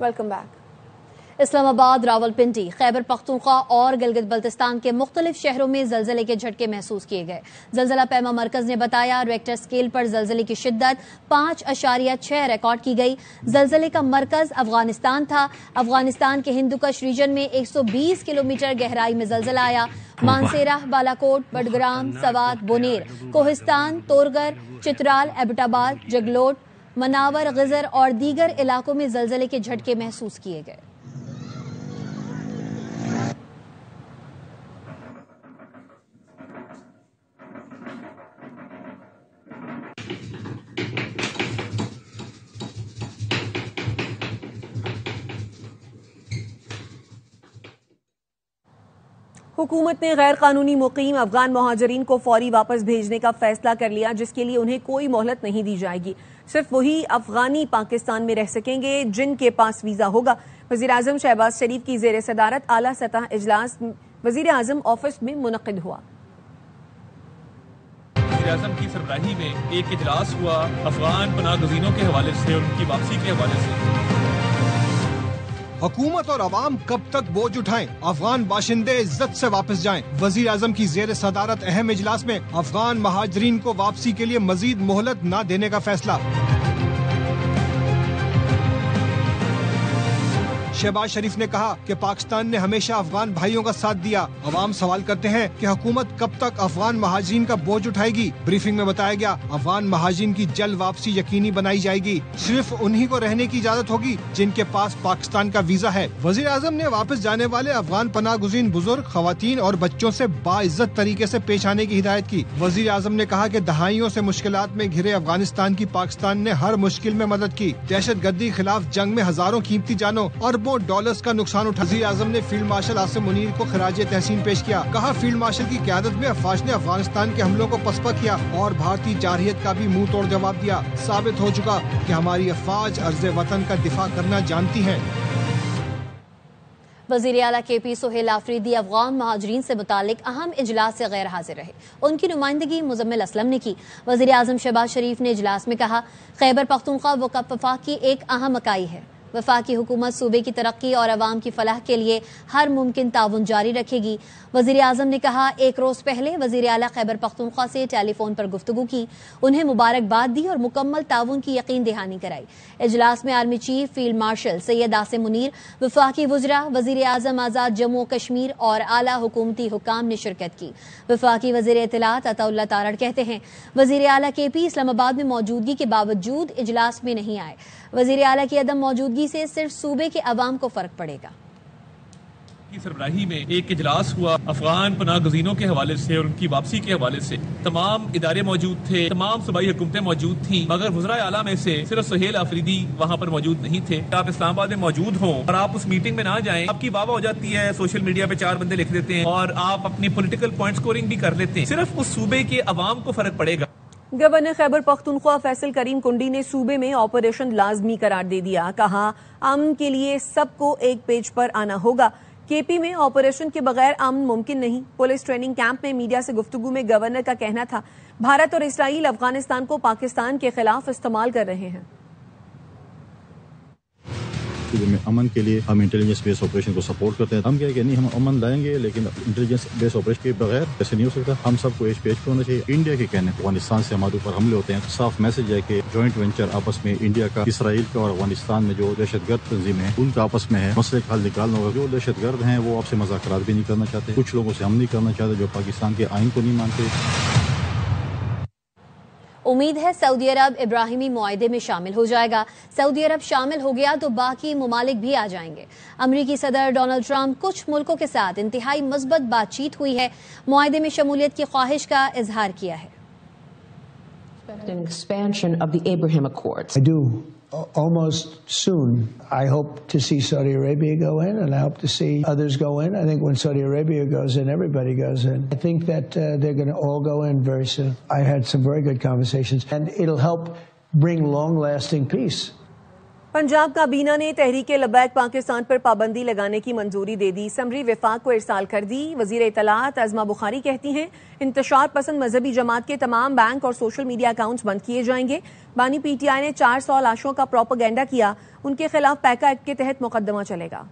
Welcome back. اسلام آباد، راولپنڈی، خیبر پختونخوا اور گلگت بلتستان کے مختلف شہروں میں زلزلے کے جھٹکے محسوس کیے گئے. زلزلہ پیما مرکز نے بتایا ریکٹر اسکیل پر زلزلے کی شدت 5.6 ریکارڈ کی گئی. زلزلے کا مرکز افغانستان تھا. افغانستان کے ہندوکش ریجن میں 120 کلومیٹر گہرائی میں زلزلہ آیا. مانسیرہ، بالاکوٹ، بڈگرام، سوات، بونیر، کوہستان، تورگر، چترال، ایبٹ آباد، جگلوٹ، مناور، غزر اور دیگر علاقوں میں زلزلے کے جھٹکے محسوس کیے گئے. حکومت نے غیر قانونی مقیم افغان مہاجرین کو فوری واپس بھیجنے کا فیصلہ کر لیا، جس کے لیے انہیں کوئی مہلت نہیں دی جائے گی. صرف وہی افغانی پاکستان میں رہ سکیں گے جن کے پاس ویزا ہوگا. وزیر اعظم شہباز شریف کی زیر صدارت اعلیٰ سطح اجلاس وزیر اعظم آفس میں منعقد ہوا. وزیر اعظم کی سربراہی میں ایک اجلاس ہوا افغان پناہ گزینوں کے حوالے سے اور ان کی واپسی کے حوالے سے. حکومت اور عوام کب تک بوجھ اٹھائیں، افغان باشندے عزت سے واپس جائیں. وزیر اعظم کی زیر صدارت اہم اجلاس میں افغان مہاجرین کو واپسی کے لیے مزید مہلت نہ دینے کا فیصلہ. شہباز شریف نے کہا کہ پاکستان نے ہمیشہ افغان بھائیوں کا ساتھ دیا. عوام سوال کرتے ہیں کہ حکومت کب تک افغان مہاجرین کا بوجھ اٹھائے گی. بریفنگ میں بتایا گیا افغان مہاجرین کی جلد واپسی یقینی بنائی جائے گی. صرف انہی کو رہنے کی اجازت ہوگی جن کے پاس پاکستان کا ویزا ہے. وزیر اعظم نے واپس جانے والے افغان پناہ گزین بزرگ، خواتین اور بچوں سے باعزت طریقے سے پیش آنے کی ہدایت کی. وزیر اعظم نے کہا کہ دہائیوں سے مشکلات میں گھرے افغانستان کی پاکستان نے ہر مشکل میں مدد کی. دہشت گردی خلاف جنگ میں ہزاروں قیمتی جانوں، اربوں ڈالرز کا نقصان اٹھا. وزیر اعظم نے فیلڈ مارشل عاصم منیر کو خراج تحسین پیش کیا. کہا فیلڈ مارشل کی قیادت میں افواج نے افغانستان کے حملوں کو پسپا کیا اور بھارتی جارحیت کا بھی منہ توڑ جواب دیا. ثابت ہو چکا کہ ہماری افواج عرض وطن کا دفاع کرنا جانتی ہیں. وزیر اعلیٰ کے پی سہیل آفریدی افغان مہاجرین سے متعلق اہم اجلاس سے غیر حاضر رہے. ان کی نمائندگی مزمل اسلم نے کی. وزیر اعظم شہباز شریف نے اجلاس میں کہا خیبر پختونخوا وفاق کی ایک اہم اکائی ہے. وفاقی حکومت صوبے کی ترقی اور عوام کی فلاح کے لیے ہر ممکن تعاون جاری رکھے گی. وزیر اعظم نے کہا ایک روز پہلے وزیر اعلیٰ خیبر پختونخوا سے ٹیلی فون پر گفتگو کی، انہیں مبارکباد دی اور مکمل تعاون کی یقین دہانی کرائی. اجلاس میں army chief field marshal Syed Asim Munir, وفاقی وزراء، وزیر اعظم آزاد جموں و کشمیر اور اعلیٰ حکومتی حکام نے شرکت کی. وفاقی وزیر اطلاعات عطا اللہ تارڑ کہتے ہیں وزیر اعلیٰ کے پی اسلام آباد میں موجودگی کے باوجود اجلاس میں نہیں آئے. وزیر اعلیٰ کی عدم موجودگی سے صرف صوبے کے عوام کو فرق پڑے گا. کی سربراہی میں ایک اجلاس ہوا افغان پناہ گزینوں کے حوالے سے اور ان کی واپسی کے حوالے سے. تمام ادارے موجود تھے، تمام صوبائی حکومتیں موجود تھیں، مگر وزراء اعلیٰ میں سے صرف سہیل آفریدی وہاں پر موجود نہیں تھے. آپ اسلام آباد میں موجود ہوں اور آپ اس میٹنگ میں نہ جائیں، آپ کی واہ واہ ہو جاتی ہے، سوشل میڈیا پہ 4 بندے لکھ دیتے ہیں اور آپ اپنی پولیٹیکل پوائنٹ سکورنگ بھی کر لیتے ہیں. صرف اس صوبے کے عوام کو فرق پڑے گا. گورنر خیبر پختونخوا فیصل کریم کنڈی نے صوبے میں آپریشن لازمی قرار دے دیا. کہا امن کے لیے سب کو ایک پیج پر آنا ہوگا. کے پی میں آپریشن کے بغیر امن ممکن نہیں. پولیس ٹریننگ کیمپ میں میڈیا سے گفتگو میں گورنر کا کہنا تھا بھارت اور اسرائیل افغانستان کو پاکستان کے خلاف استعمال کر رہے ہیں. صوبے میں امن کے لیے ہم انٹیلیجنس بیس آپریشن کو سپورٹ کرتے ہیں. ہم کہہ کہ نہیں ہم امن لائیں گے لیکن انٹیلیجنس بیس آپریشن کے بغیر ایسے نہیں ہو سکتا. ہم سب کو ایک پیج پہ ہونا چاہیے. انڈیا کے کہنے افغانستان سے ہمارے اوپر حملے ہوتے ہیں. صاف میسج ہے کہ جوائنٹ وینچر آپس میں انڈیا کا اسرائیل کا اور افغانستان میں جو دہشت گرد تنظیمیں ہیں ان کا آپس میں ہے. مسئلے کا حل نکالنا ہوگا. جو دہشت گرد ہیں وہ آپ سے مذاکرات بھی نہیں کرنا چاہتے. کچھ لوگوں سے ہم نہیں کرنا چاہتے جو پاکستان کے آئین کو نہیں مانتے. امید ہے سعودی عرب ابراہیمی معاہدے میں شامل ہو جائے گا. سعودی عرب شامل ہو گیا تو باقی ممالک بھی آ جائیں گے. امریکی صدر ڈونلڈ ٹرمپ کچھ ملکوں کے ساتھ انتہائی مثبت بات چیت ہوئی ہے. معاہدے میں شمولیت کی خواہش کا اظہار کیا ہے. Almost soon, I hope to see Saudi Arabia go in, and I hope to see others go in. I think when Saudi Arabia goes in, everybody goes in. I think that they're going to all go in very soon. I had some very good conversations, and it'll help bring long-lasting peace. Punjab کابینہ نے تحریک لبیک پاکستان پر پابندی لگانے کی منظوری دے دی، summary وفاق کو ارسال کر دی۔ وزیر اطلاعات عظمہ بخاری کہتی ہیں انتشار پسند مذہبی جماعت کے تمام بینک اور سوشل میڈیا اکاؤنٹس بند کیے جائیں گے۔ بانی پی ٹی آئی نے 400 لاشوں کا پروپیگنڈا کیا، ان کے خلاف پیکا ایکٹ کے تحت مقدمہ چلے گا۔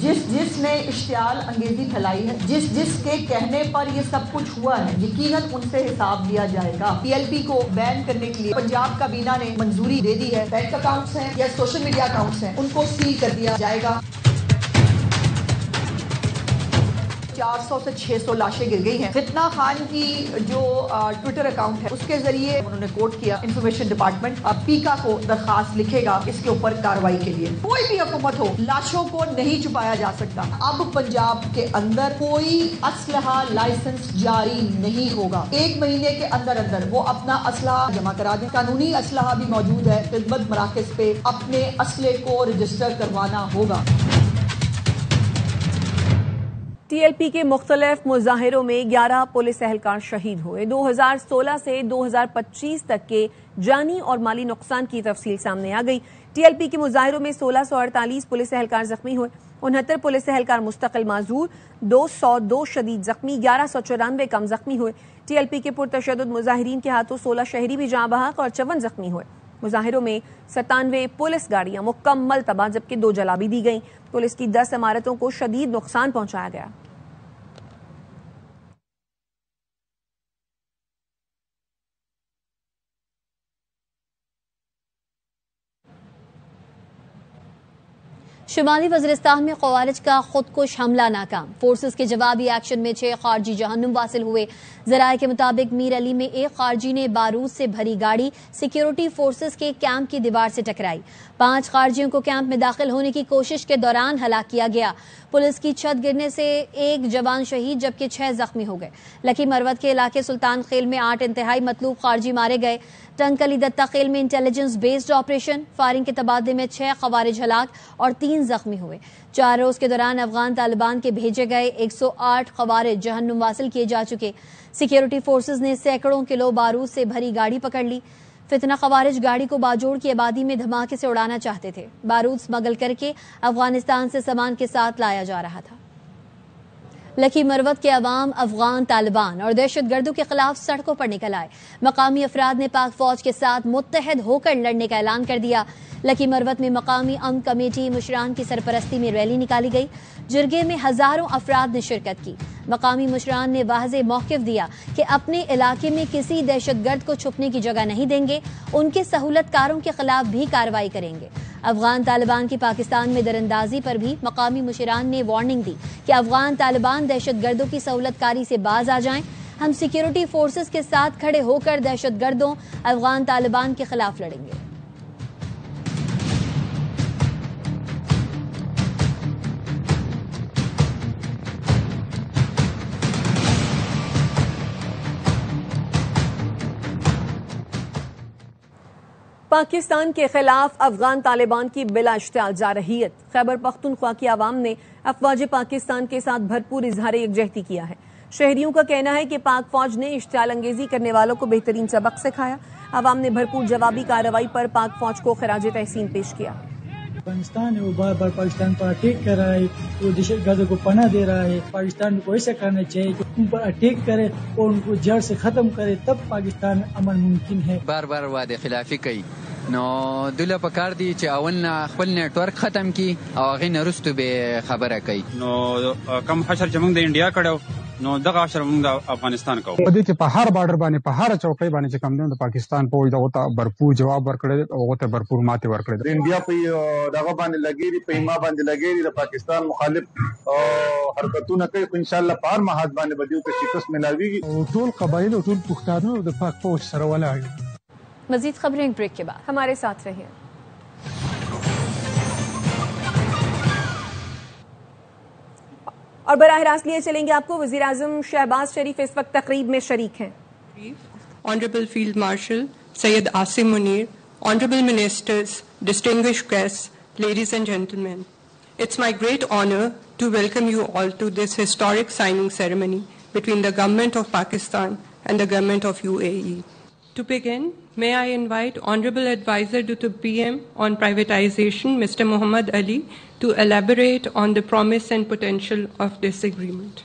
جس نے اشتعال انگیزی پھیلائی ہے، جس کے کہنے پر یہ سب کچھ ہوا ہے، یقیناً ان سے حساب لیا جائے گا۔ پی ایل پی کو بین کرنے کے لیے پنجاب کابینہ نے منظوری دے دی ہے۔ بینک اکاؤنٹس ہیں یا سوشل میڈیا اکاؤنٹس ہیں، ان کو سیل کر دیا جائے گا۔ 400 سے 600 لاشیں گر گئی ہیں۔ فتنہ خان کی جو ٹویٹر اکاؤنٹ ہے، اس کے ذریعے انہوں نے کوٹ کیا انفارمیشن ڈپارٹمنٹ پیکا کو درخواست لکھے گا اس کے اوپر کارروائی کے لیے۔ کوئی بھی حکومت ہو، لاشوں کو نہیں چھپایا جا سکتا۔ اب پنجاب کے اندر کوئی اسلحہ لائسنس جاری نہیں ہوگا۔ 1 مہینے کے اندر وہ اپنا اسلحہ جمع کرا دیں۔ قانونی اسلحہ بھی موجود ہے، خدمت مراکز پہ اپنے اسلحے کو رجسٹر کروانا ہوگا۔ ٹی ایل پی کے مختلف مظاہروں میں 11 پولیس اہلکار شہید ہوئے۔ 2016 سے 2025 تک کے جانی اور مالی نقصان کی تفصیل سامنے آ گئی۔ ٹی ایل پی کے مظاہروں میں 1648 پولیس اہلکار زخمی ہوئے، 69 پولیس اہلکار مستقل معذور، 202 شدید زخمی، 1194 کم زخمی ہوئے۔ ٹی ایل پی کے پرتشدد مظاہرین کے ہاتھوں 16 شہری بھی جاں بحق اور 54 زخمی ہوئے۔ مظاہروں میں 97 پولیس گاڑیاں مکمل تباہ جبکہ 2 جلا بھی دی گئیں۔ پولیس کی 10 عمارتوں کو شدید نقصان پہنچایا گیا۔ شمالی وزیرستان میں خوارج کا خودکش حملہ ناکام، فورسز کے جوابی ایکشن میں 6 خارجی جہنم واصل ہوئے۔ ذرائع کے مطابق میر علی میں ایک خارجی نے بارود سے بھری گاڑی سیکیورٹی فورسز کے کیمپ کی دیوار سے ٹکرائی۔ 5 خارجیوں کو کیمپ میں داخل ہونے کی کوشش کے دوران ہلاک کیا گیا۔ پولیس کی چھت گرنے سے 1 جوان شہید جبکہ 6 زخمی ہو گئے۔ لکی مروت کے علاقے سلطان خیل میں 8 انتہائی مطلوب خارجی مارے گئے۔ ٹنکلی دتہ خیل میں انٹیلیجنس بیسڈ آپریشن فائرنگ کے تبادلے میں 6 خوارج ہلاک اور 3 زخمی ہوئے۔ 4 روز کے دوران افغان طالبان کے بھیجے گئے 108 خوارج جہنم واصل کیے جا چکے۔ سیکیورٹی فورسز نے سینکڑوں کلو بارود سے بھری گاڑی پکڑ لی۔ فتنہ خوارج گاڑی کو باجوڑ کی آبادی میں دھماکے سے اڑانا چاہتے تھے۔ بارود اسمگل کر کے افغانستان سے سامان کے ساتھ لایا جا رہا تھا۔ لکی مروت کے عوام افغان طالبان اور دہشت گردوں کے خلاف سڑکوں پر نکل آئے۔ مقامی افراد نے پاک فوج کے ساتھ متحد ہو کر لڑنے کا اعلان کر دیا۔ لکی مروت میں مقامی امن کمیٹی مشران کی سرپرستی میں ریلی نکالی گئی۔ جرگے میں ہزاروں افراد نے شرکت کی۔ مقامی مشران نے واضح موقف دیا کہ اپنے علاقے میں کسی دہشت گرد کو چھپنے کی جگہ نہیں دیں گے، ان کے سہولت کاروں کے خلاف بھی کارروائی کریں گے۔ افغان طالبان کی پاکستان میں دراندازی پر بھی مقامی مشران نے وارننگ دی کہ افغان طالبان دہشت گردوں کی سہولت کاری سے باز آ جائیں۔ ہم سیکیورٹی فورسز کے ساتھ کھڑے ہو کر دہشت گردوں افغان طالبان کے خلاف لڑیں گے۔ پاکستان کے خلاف افغان طالبان کی بلا اشتعال جارحیت۔ خیبر پختونخوا کی عوام نے افواج پاکستان کے ساتھ بھرپور اظہار یکجہتی کیا ہے۔ شہریوں کا کہنا ہے کہ پاک فوج نے اشتعال انگیزی کرنے والوں کو بہترین سبق سکھایا۔ عوام نے بھرپور جوابی کارروائی پر پاک فوج کو خراج تحسین پیش کیا۔ افغانستان ہے وہ بار بار پاکستان پر اٹیک کر رہا ہے، وہ دہشت گردوں کو پناہ دے رہا ہے۔ پاکستان کو ایسا کرنا چاہیے کہ ان پر اٹیک کرے اور ان کو جڑ سے ختم کرے، تب پاکستان امن ممکن ہے۔ بار بار وعده خلافی کوي، نو دوله پکار دی چې اول نه خپل نیټ ورک ختم کی او هغه نه رستو به خبره کوي۔ نو کم حشر چې موږ د انډیا کړو، نو دغه حشر موږ د افغانستان کوو۔ په دې کې په هر بارډر باندې په هر چوکۍ باندې چې کم د پاکستان په دغه ته بھرپور جواب ورکړی او هغه ته بھرپور ماته ورکړی دی۔ انډیا په دغه باندې لګیږي، په ایما باندې لګیږي، د پاکستان مخالف حرکتونه کوي، خو ان شاء الله په هر محاذ باندې بدیو ته شکست ملاویږي او ټول قبایل او ټول پښتانه د پاک فوج سره ولاړ۔ مزید خبریں بریک کے بعد، ہمارے ساتھ رہیں۔ اور براہ راست لیے چلیں گے آپ کو، وزیر اعظم شہباز شریف اس وقت تقریب میں شریک ہیں۔ Honourable field marshal Syed Asim Munir, honourable ministers, distinguished guests, ladies and gentlemen, it's my great honor to welcome you all to this historic signing ceremony between the Government of Pakistan and the Government of UAE. To begin, may I invite Honorable Advisor to the PM on Privatization, Mr. Muhammad Ali, to elaborate on the promise and potential of this agreement.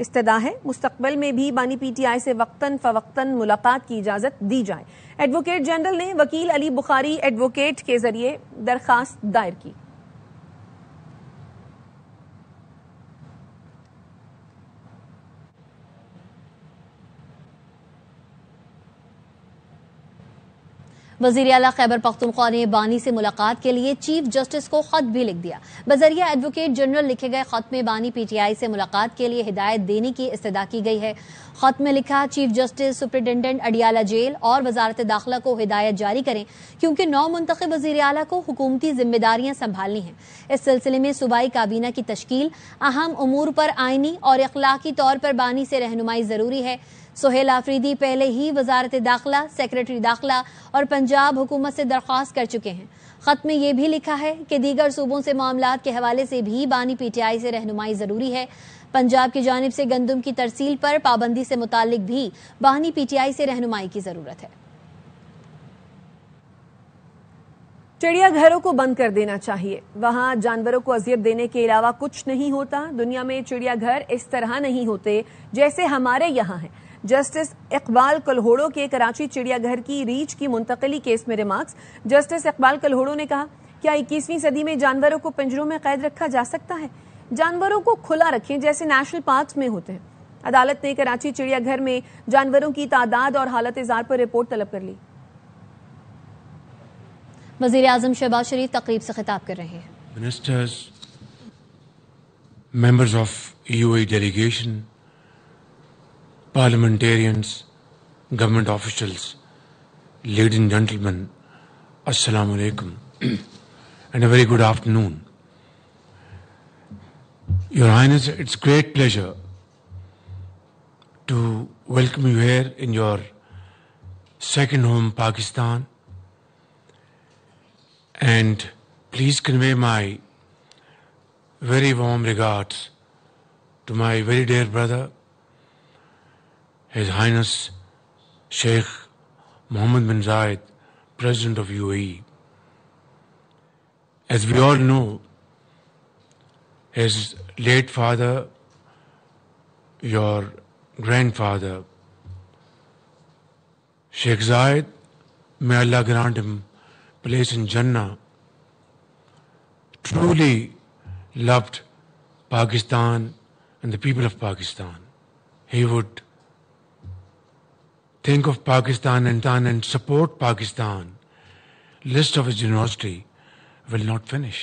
استدعا ہے مستقبل میں بھی بانی P T I سے وقتاً فوقتاً ملاقات کی اجازت دی جائے. ایڈوکیٹ جنرل نے وکیل علی بخاری ایڈوکیٹ کے ذریعے درخواست دائر کی. وزیر اعلیٰ خیبر پختونخوا نے بانی سے ملاقات کے لیے چیف جسٹس کو خط بھی لکھ دیا. بذریعہ ایڈوکیٹ جنرل لکھے گئے خط میں بانی پی ٹی آئی سے ملاقات کے لیے ہدایت دینے کی استدعا کی گئی ہے. خط میں لکھا chief justice superintendent Adiala jail اور وزارت داخلہ کو ہدایت جاری کریں کیونکہ نو منتخب وزیر اعلیٰ کو حکومتی ذمہ داریاں سنبھالنی ہیں. اس سلسلے میں صوبائی کابینہ کی تشکیل، اہم امور پر آئینی اور اخلاقی طور پر بانی سے رہنمائی ضروری ہے. سہیل آفریدی پہلے ہی وزارت داخلہ، سیکرٹری داخلہ اور پنجاب حکومت سے درخواست کر چکے ہیں. خط میں یہ بھی لکھا ہے کہ دیگر صوبوں سے معاملات کے حوالے سے بھی بانی پی ٹی آئی سے رہنمائی ضروری ہے. پنجاب کی جانب سے گندم کی ترسیل پر پابندی سے متعلق بھی بانی پی ٹی آئی سے رہنمائی کی ضرورت ہے. چڑیا گھروں کو بند کر دینا چاہیے. وہاں جانوروں کو اذیت دینے کے علاوہ کچھ نہیں ہوتا. دنیا میں چڑیا گھر اس طرح نہیں ہوتے جیسے ہمارے یہاں ہیں. جسٹس اقبال کلہوڑو کے کراچی چڑیا گھر کی ریچھ کی منتقلی کیس میں ریمارکس. جسٹس اقبال کلہوڑو نے کہا، کیا 21ویں صدی میں جانوروں کو پنجروں میں قید رکھا جا سکتا ہے؟ جانوروں کو کھلا رکھیں جیسے نیشنل پارکس میں ہوتے ہیں. عدالت نے کراچی چڑیا گھر میں جانوروں کی تعداد اور حالت زار پر رپورٹ طلب کر لی. وزیر اعظم شہباز شریف تقریب سے خطاب کر رہے ہیں. Ministers, members of UAE delegation, parliamentarians, government officials, ladies and gentlemen, Assalamu alaikum and a very good afternoon. Your Highness, it's great pleasure to welcome you here in your second home, Pakistan, and please convey my very warm regards to my very dear brother, His Highness Sheikh Mohammed bin Zayed, President of UAE. As we all know, his late father, your grandfather, Sheikh Zayed, may Allah grant him place in Jannah, truly loved Pakistan and the people of Pakistan. He would think of Pakistan and support Pakistan. List of his generosity will not finish.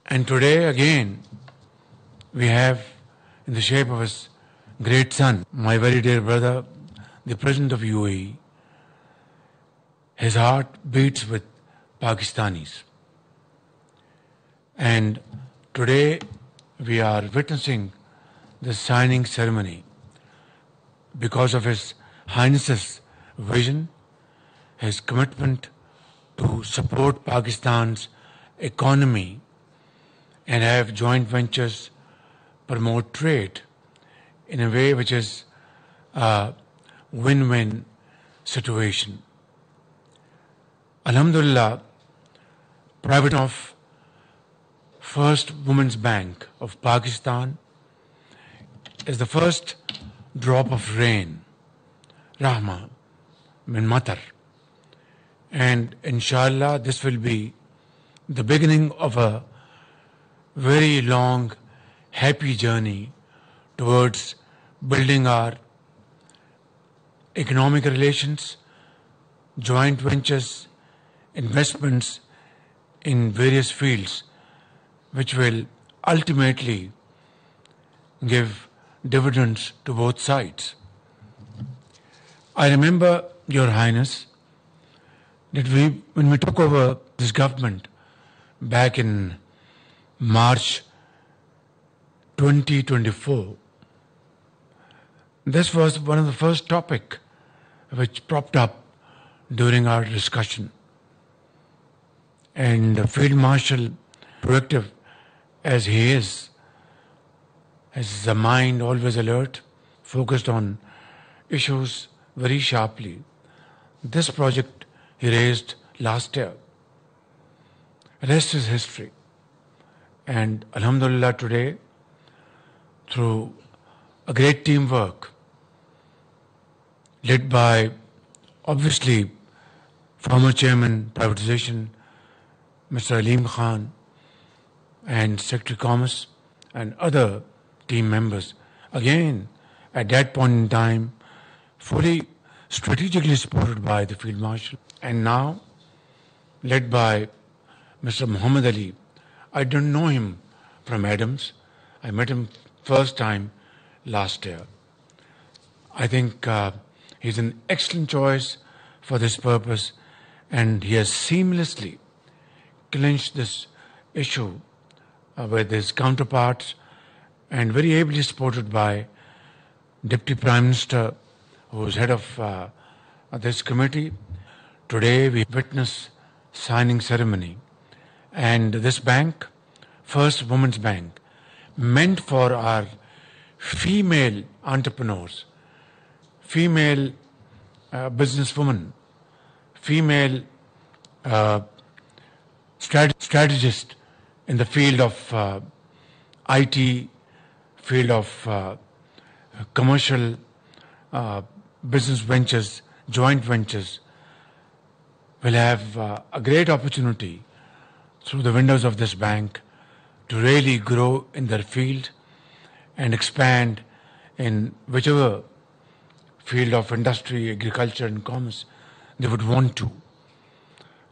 And today again we have, in the shape of his great son, my very dear brother, the President of UAE, his heart beats with Pakistanis. And today we are witnessing the signing ceremony because of His Highness's vision, his commitment to support Pakistan's economy and have joint ventures, promote trade in a way which is a win-win situation. Alhamdulillah, private of First Women's Bank of Pakistan is the first drop of rain, Rahma min Matar. And inshallah, this will be the beginning of a very long, happy journey towards building our economic relations, joint ventures, investments in various fields, which will ultimately give dividends to both sides. I remember, Your Highness, that when we took over this government back in March 2024, this was one of the first topic which propped up during our discussion. And Field Marshal, proactive as he is, has a mind always alert, focused on issues very sharply. This project he raised last year. Rest is history. And Alhamdulillah, today through a great teamwork led by, obviously, former Chairman Privatization, Mr. Aleem Khan, and Secretary Commerce and other team members. Again, at that point in time, fully strategically supported by the Field Marshal, and now led by Mr. Muhammad Ali. I don't know him from Adams. I met him first time last year. I think he's an excellent choice for this purpose, and he has seamlessly clinched this issue with his counterparts, and very ably supported by Deputy Prime Minister, who is head of this committee. Today we witness signing ceremony, and this bank, first women's bank, meant for our female entrepreneurs, female businesswomen, female strategist in the field of IT, field of commercial business ventures, joint ventures, will have a great opportunity through the windows of this bank to really grow in their field and expand in whichever field of industry, agriculture and commerce they would want to.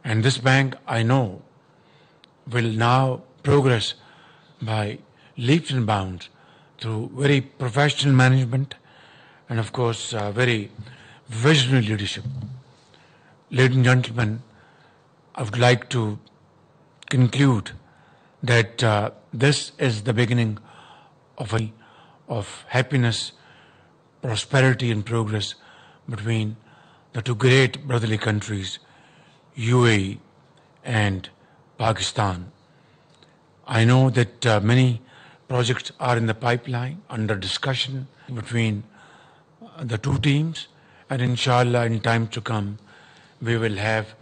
And this bank, I know, will now progress by leaps and bounds through very professional management and, of course, very visionary leadership. Ladies and gentlemen, I would like to conclude that this is the beginning of happiness, prosperity and progress between the two great brotherly countries, UAE and Pakistan. I know that many projects are in the pipeline, under discussion between the two teams, and inshallah in time to come we will have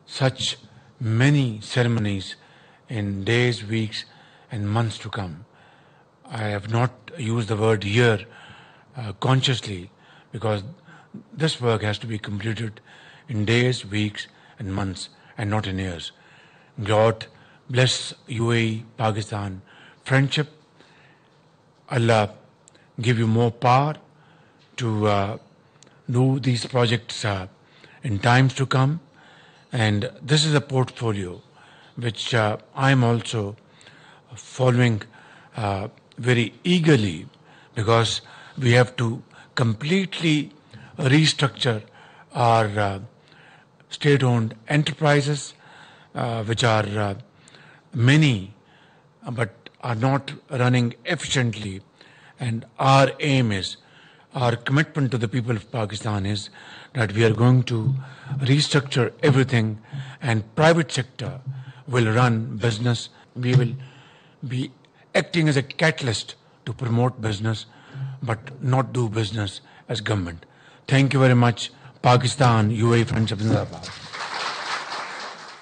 such many ceremonies in days, weeks and months to come. I have not used the word year consciously, because this work has to be completed in days, weeks and months and not in years. God bless UAE, Pakistan friendship. Allah give you more power to do these projects in times to come. And this is a portfolio which I am also following very eagerly, because we have to completely restructure our state-owned enterprises, which are many but are not running efficiently. And our aim is, our commitment to the people of Pakistan is that we are going to restructure everything, and private sector will run business. We will be acting as a catalyst to promote business, but not do business as government. Thank you very much. Pakistan, UAE friendship Zindabad.